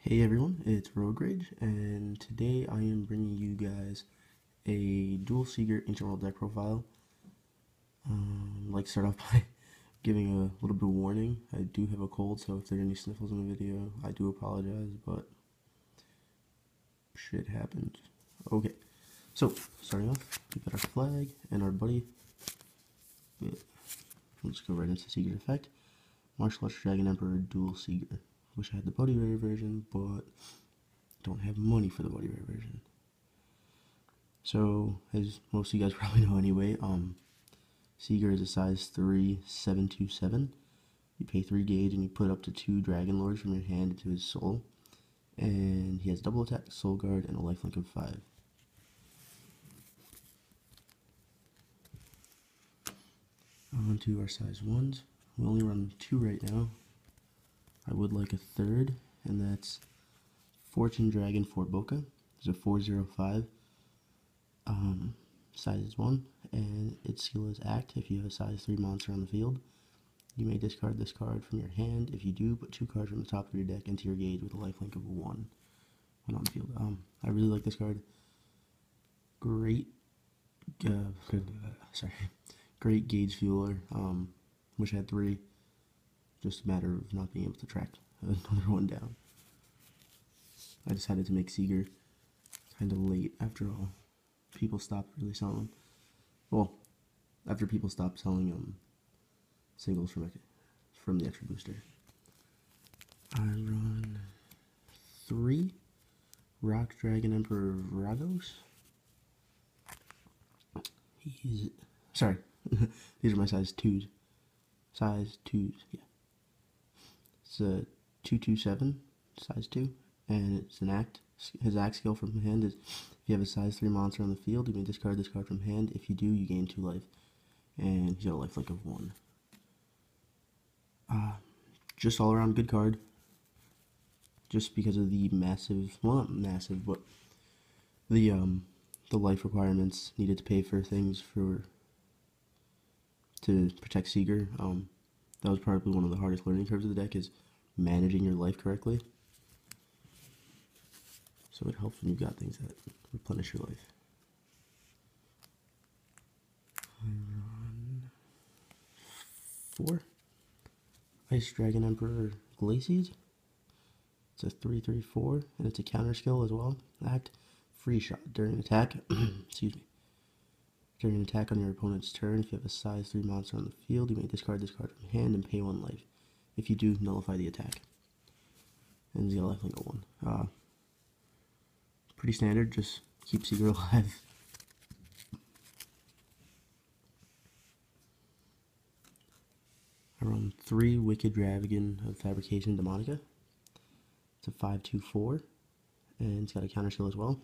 Hey everyone, it's Rogue Rage, and today I am bringing you guys a Duel Seeger Ancient World deck profile. I'd like to start off by giving a little bit of warning. I do have a cold, so if there are any sniffles in the video, I do apologize, but shit happened. Okay, so starting off, we got our flag and our buddy. Let's go right into Seeger's effect. Martial Arts Dragon Emperor Duel Seeger. Wish I had the Buddy Rare version, but don't have money for the Buddy Rare version. So, as most of you guys probably know anyway, Seeger is a size 3, 7/7. You pay 3 gauge and you put up to 2 Dragon Lords from your hand into his soul. And he has double attack, soul guard, and a lifelink of 5. On to our size 1s. We only run 2 right now. I would like a third, and that's Fortune Dragon for Boca. It's a 4/05. Size is 1, and its skill is Act. If you have a size 3 monster on the field, you may discard this card from your hand. If you do, put 2 cards from the top of your deck into your gauge with a lifelink of 1 when on the field. I really like this card. Great, great gauge fueler. Wish I had 3. Just a matter of not being able to track another one down. I decided to make Seeger kind of late after all. People stopped really selling them. Well, after people stopped selling singles from the extra booster. I run 3 Rock Dragon Emperor Ragos. Sorry, these are my size 2s. Size 2s, yeah. It's a 2/7, size 2, and it's an act. His act skill from hand is, if you have a size 3 monster on the field, you may discard this card from hand. If you do, you gain 2 life, and he's got a lifelink of 1. Just all around good card. Just because of the massive, well not massive, but the life requirements needed to pay for things to protect Seeger. That was probably one of the hardest learning curves of the deck, is managing your life correctly. So it helps when you've got things that replenish your life. I run 4 Ice Dragon Emperor Glacies. It's a 3/4, and it's a counter skill as well. Act, free shot during attack. Excuse me. During an attack on your opponent's turn, if you have a size 3 monster on the field, you may discard this card from hand and pay 1 life. If you do, nullify the attack. And he's got a lifelink of 1. Pretty standard, just keep Seeger alive. I run 3 Wicked Dragon of Fabrication Demonica. It's a 5/4, and it's got a counter skill as well.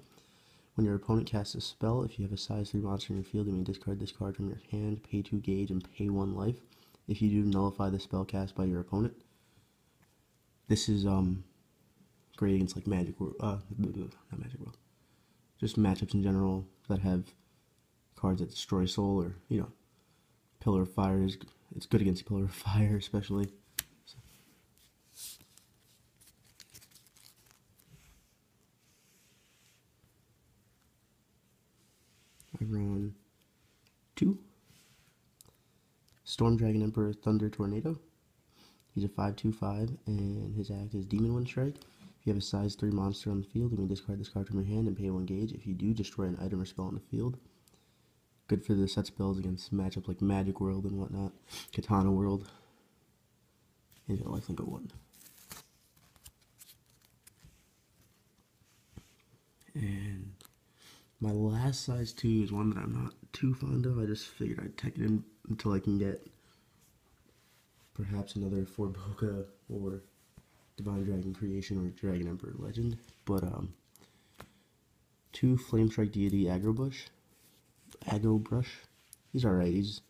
When your opponent casts a spell, if you have a size 3 monster in your field, you may discard this card from your hand, pay 2 gauge, and pay 1 life. If you do, nullify the spell cast by your opponent. This is great against like Magic World, not Magic World, just matchups in general that have cards that destroy soul, or Pillar of Fire is, it's good against Pillar of Fire especially. So. I run 2 Storm Dragon Emperor Thunder Tornado. He's a 5/5, and his act is Demon Wind Strike. If you have a size 3 monster on the field, you may discard this card from your hand and pay 1 gauge. If you do, destroy an item or spell on the field. Good for the set spells against matchups like Magic World and whatnot, Katana World. And he's got a lifelink of 1. And my last size 2 is one that I'm not too fond of. I just figured I'd tech it in until I can get perhaps another 4 Boca or Divine Dragon Creation or Dragon Emperor Legend. But 2 Flame Strike Deity Aggro Brush. He's alright. He's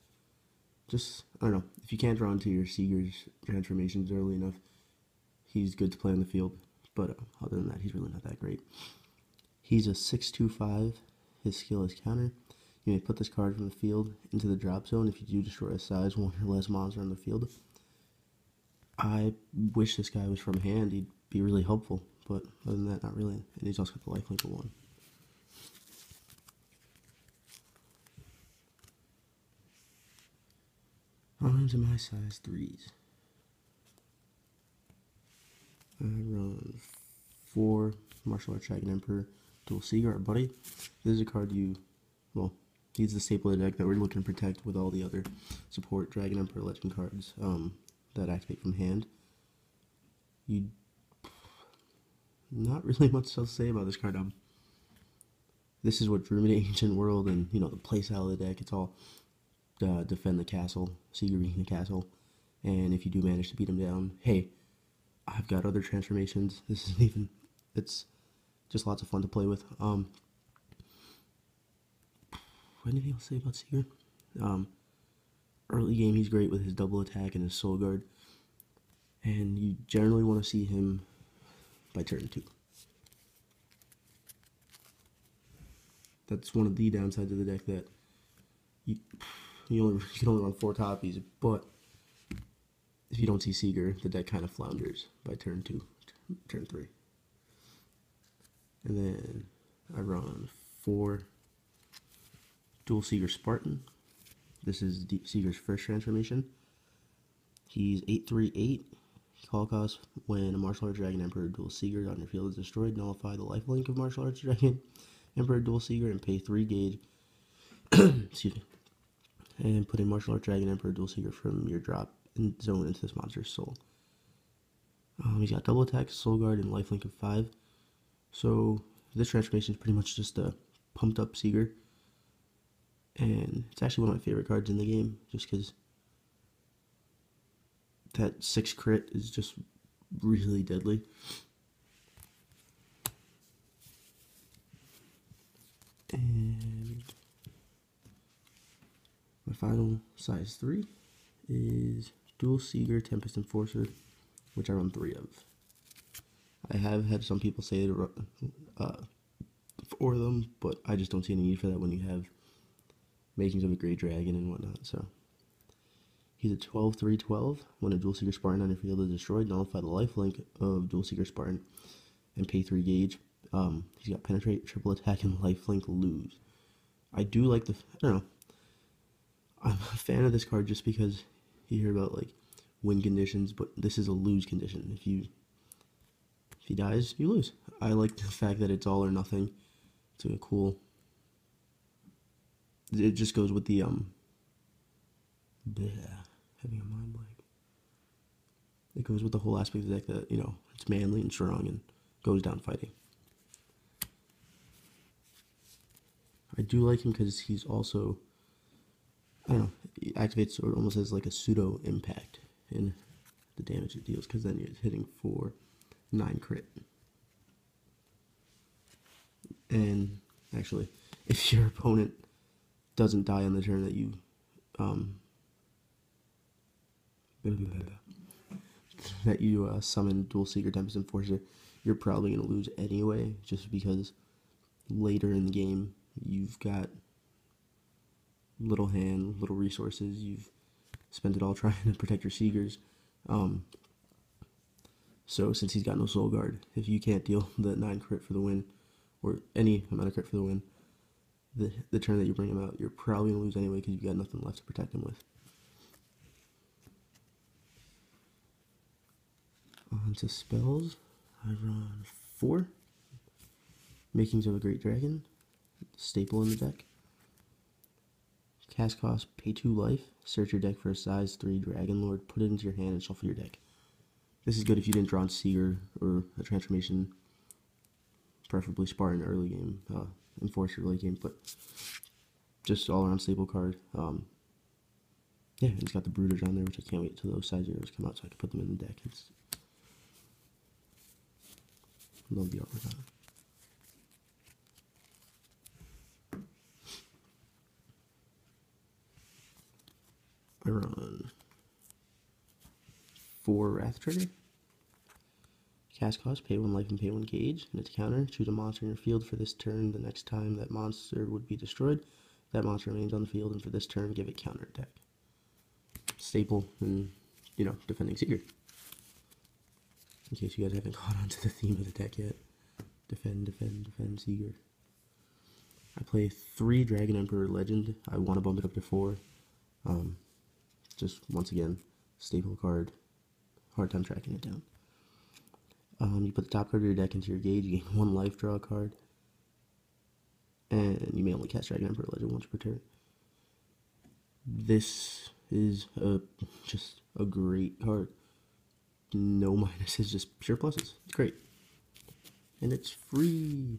just, I don't know, if you can't draw into your Seeger's transformations early enough, he's good to play on the field. But other than that, he's really not that great. He's a 6/5. His skill is counter. You may put this card from the field into the drop zone. If you do, destroy a size 1 or less monster on the field. I wish this guy was from hand. He'd be really helpful, but other than that, not really. And he's also got the lifelink of 1. On to my size 3s. I run 4 Martial Arts Dragon Emperor Duel Seeger, our buddy. This is a card well, he's the staple of the deck that we're looking to protect with all the other support Dragon Emperor Legend cards that activate from hand. Not really much else to say about this card. This is what drew me to Ancient World, and the playstyle of the deck. It's all defend the castle, Seeger being the castle, and if you do manage to beat him down, hey, I've got other transformations. This isn't even. It's just lots of fun to play with. Anything else to say about Seeger? Early game, he's great with his double attack and his soul guard, and you generally want to see him by turn 2. That's one of the downsides of the deck, that you can only run 4 copies, but if you don't see Seeger, the deck kind of flounders by turn 2, turn 3. And then I run 4 Duel Seeger Spartan. This is Seeger's first transformation. He's 8/3/8. Call cost: when a Martial Arts Dragon Emperor Duel Seeger on your field is destroyed, nullify the lifelink of Martial Arts Dragon Emperor Duel Seeger and pay 3 gauge. Excuse me. And put a Martial Arts Dragon Emperor Duel Seeger from your drop zone into this monster's soul. He's got double attack, soul guard, and lifelink of 5. So this transformation is pretty much just a pumped up Seeger. And it's actually one of my favorite cards in the game, just because that 6 crit is just really deadly. And my final size 3 is Duel Seeger Tempest Enforcer, which I run 3 of. I have had some people say to run 4 of them, but I just don't see any need for that when you have makings of a Great Dragon and whatnot. So he's a 12/3/12. When a Duel Seeger Spartan on your field is destroyed, nullify the lifelink of Duel Seeger Spartan and pay 3 gauge. He's got Penetrate, Triple Attack, and lifelink lose. I do like I don't know. I'm a fan of this card just because you hear about like win conditions, but this is a lose condition. If he dies, you lose. I like the fact that it's all or nothing. It's a cool. It just goes with the having a mind blank. It goes with the whole aspect of the deck that it's manly and strong and goes down fighting. I do like him because he's also, I don't know, he activates sort of almost as like a pseudo impact in the damage it deals, because then you're hitting for 9 crit. And actually, if your opponent doesn't die on the turn that you summon Duel Seeker Tempest Enforcer, you're probably going to lose anyway, just because later in the game you've got little hand, little resources, you've spent it all trying to protect your Seegers. So since he's got no Soul Guard, if you can't deal the 9 crit for the win, or any amount of crit for the win, the turn that you bring him out, you're probably going to lose anyway because you've got nothing left to protect him with. On to spells. I run 4 Makings of a Great Dragon, staple in the deck. Cast cost: pay 2 life, search your deck for a size 3 Dragon Lord, put it into your hand and shuffle your deck. This is good if you didn't draw on Seeger or a transformation, preferably Spartan early game, Enforcer late game, but just all around staple card. Yeah, and it's got the Brooders on there, which I can't wait till those size zeros come out so I can put them in the deck. Love the artwork on it. I run 4 Wrath Trigger. Cast cost: pay 1 life and pay 1 gauge. And its counter: choose a monster in your field for this turn. The next time that monster would be destroyed, that monster remains on the field, and for this turn, give it counter attack. Staple and defending Seeger. in case you guys haven't caught on to the theme of the deck yet. Defend, defend, defend, Seeger. I play 3 Dragon Emperor Legend. I want to bump it up to 4. Just, once again, staple card. Hard time tracking it down. You put the top card of your deck into your gauge, you gain 1 life, draw a card. And you may only cast Dragon Emperor Legend once per turn. This is just a great card. No minuses, just pure pluses. It's great. And it's free.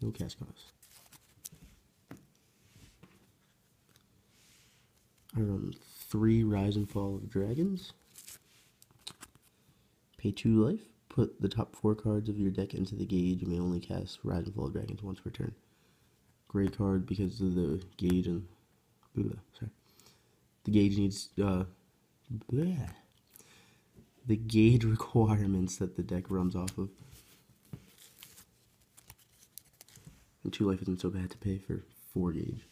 No cast cost. I run 3 Rise and Fall of Dragons. Pay 2 life. Put the top 4 cards of your deck into the gauge. You may only cast Rise and Fall of Dragons once per turn. Great card because of the gauge and... sorry. The gauge needs... the gauge requirements that the deck runs off of. And 2 life isn't so bad to pay for 4 gauge.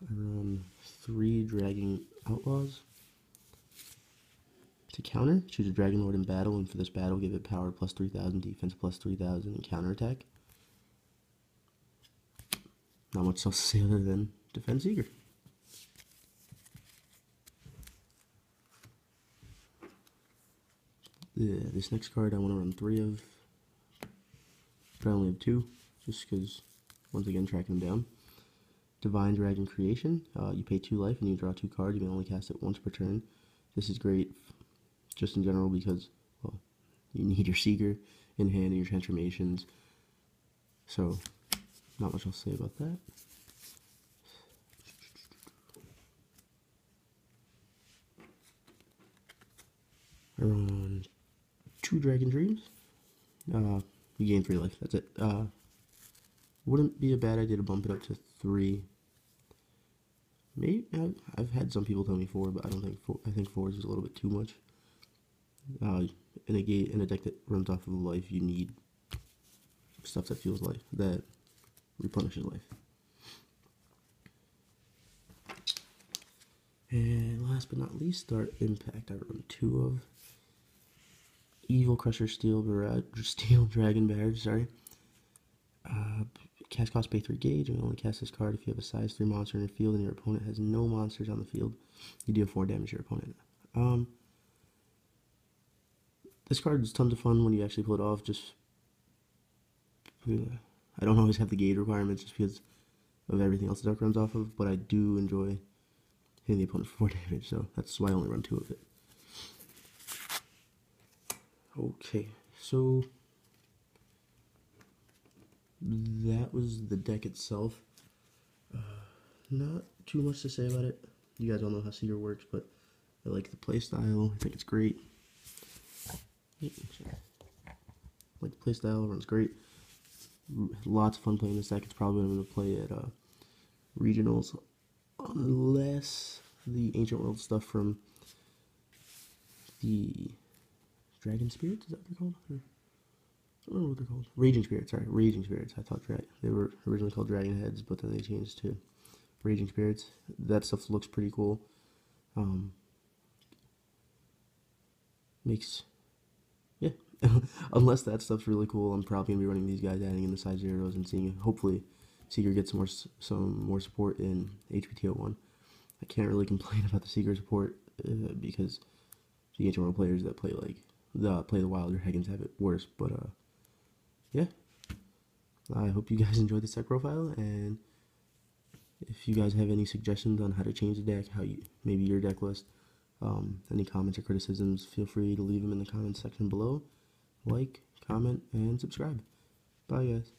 I run 3 Dragon Outlaws. To counter, choose a Dragon Lord in battle, and for this battle, give it power plus 3,000, defense plus 3,000, and counterattack. Not much else to say other than defend Seeger. This next card I want to run 3 of, but I only have 2, just because, once again, tracking them down. Divine Dragon Creation. You pay 2 life and you draw 2 cards. You can only cast it once per turn. This is great just in general because, well, you need your Seeger in hand and your transformations. So, not much else to say about that. I run 2 Dragon Dreams. You gain 3 life. That's it. Wouldn't be a bad idea to bump it up to 3. Maybe I've had some people tell me 4, but I don't think 4. I think 4 is a little bit too much. In a deck that runs off of life, you need stuff that feels life, that replenishes life. And last but not least, our impact. I run 2 of Evil Crusher Steel Dragon Barrage. Sorry. Cast cost pay 3 gauge, and only cast this card if you have a size 3 monster in your field and your opponent has no monsters on the field. You deal 4 damage to your opponent. This card is tons of fun when you actually pull it off. Just I don't always have the gauge requirements just because of everything else the deck runs off of, but I do enjoy hitting the opponent for 4 damage, so that's why I only run 2 of it. Okay, so that was the deck itself. Not too much to say about it. You guys all know how Seeger works, but I like the playstyle. I think it's great. I like the playstyle, runs great. Lots of fun playing this deck. It's probably what I'm going to play at regionals, unless the Ancient World stuff from the Dragon Spirits, is that what they're called? I don't know what they're called. Raging Spirits, sorry. Raging Spirits. I thought they were originally called Dragon Heads, but then they changed to Raging Spirits. That stuff looks pretty cool. Yeah. Unless that stuff's really cool, I'm probably going to be running these guys, adding in the size zeros, and seeing, hopefully, Seeger gets some more support in HPT01. I can't really complain about the Seeger support, because the Ancient World players that play the Wild Dragons have it worse, but yeah. I hope you guys enjoyed this deck profile, and if you guys have any suggestions on how to change the deck, maybe your deck list, any comments or criticisms, feel free to leave them in the comments section below. Like, comment, and subscribe. Bye, guys.